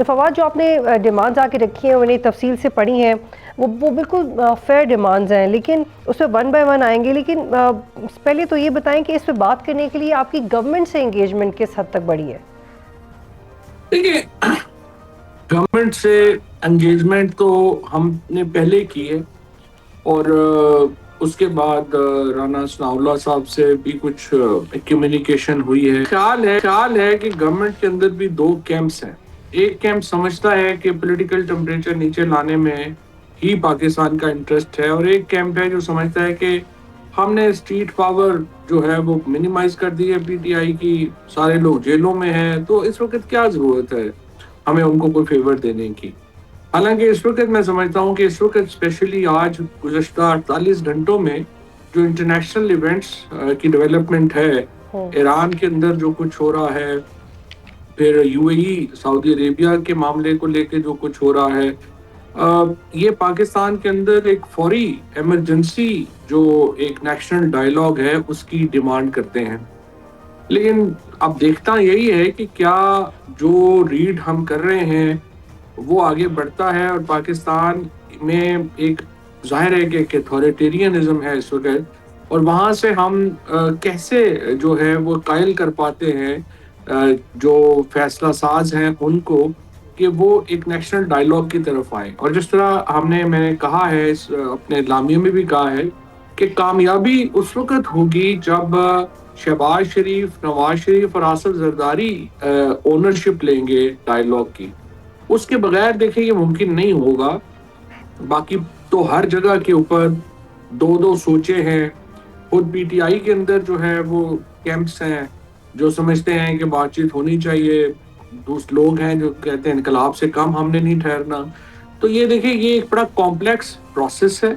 فواد، جو آپ نے ڈیمانڈز آ کے رکھی ہیں انہیں تفصیل سے پڑھی ہیں، وہ بالکل فیئر ڈیمانڈز ہیں، لیکن اس پہ ون بائی ون آئیں گے، لیکن پہلے تو یہ بتائیں کہ اس پہ بات کرنے کے لیے آپ کی گورنمنٹ سے انگیجمنٹ کس حد تک بڑھی ہے؟ دیکھیے، گورنمنٹ سے انگیجمنٹ تو ہم نے پہلے کی ہے، اور اس کے بعد رانا ثناء اللہ صاحب سے بھی کچھ کمیونیکیشن ہوئی ہے۔ خیال ہے کہ گورنمنٹ کے اندر بھی دو کیمپس ہیں۔ ایک کیمپ سمجھتا ہے کہ پولیٹیکل ٹمپریچر نیچے لانے میں ہی پاکستان کا انٹرسٹ ہے، اور ایک کیمپ ہے جو سمجھتا ہے کہ ہم نے اسٹریٹ پاور جو ہے وہ منیمائز کر دی ہے پی ٹی آئی کی، سارے لوگ جیلوں میں ہیں، تو اس وقت کیا ضرورت ہے ہمیں ان کو کوئی فیور دینے کی۔ حالانکہ اس وقت میں سمجھتا ہوں کہ اس وقت اسپیشلی آج گزشتہ 48 گھنٹوں میں جو انٹرنیشنل ایونٹس کی ڈیولپمنٹ ہے، ایران کے اندر جو کچھ ہو رہا ہے، پھر یو اے ای سعودی عربیہ کے معاملے کو لے کے جو کچھ ہو رہا ہے، یہ پاکستان کے اندر ایک فوری ایمرجنسی جو ایک نیشنل ڈائیلاگ ہے اس کی ڈیمانڈ کرتے ہیں۔ لیکن اب دیکھتا یہی ہے کہ کیا جو ریڈ ہم کر رہے ہیں وہ آگے بڑھتا ہے، اور پاکستان میں ایک ظاہر ہے کہ ایک اتھارٹیرینزم ہے اس وقت، اور وہاں سے ہم کیسے جو ہے وہ قائل کر پاتے ہیں جو فیصلہ ساز ہیں ان کو کہ وہ ایک نیشنل ڈائیلاگ کی طرف آئیں۔ اور جس طرح میں نے کہا ہے، اپنے اعلامیے میں بھی کہا ہے کہ کامیابی اس وقت ہوگی جب شہباز شریف، نواز شریف اور آصف زرداری اونرشپ لیں گے ڈائیلاگ کی۔ اس کے بغیر دیکھیں یہ ممکن نہیں ہوگا۔ باقی تو ہر جگہ کے اوپر دو دو سوچے ہیں۔ خود پی ٹی آئی کے اندر جو ہے وہ کیمپس ہیں جو سمجھتے ہیں کہ بات چیت ہونی چاہیے، دوسرے لوگ ہیں جو کہتے ہیں انقلاب سے کم ہم نے نہیں ٹھہرنا۔ تو یہ دیکھیں، یہ ایک بڑا کمپلیکس پروسیس ہے۔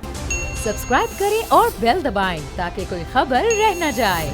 سبسکرائب کریں اور بیل دبائیں تاکہ کوئی خبر رہ نہ جائے۔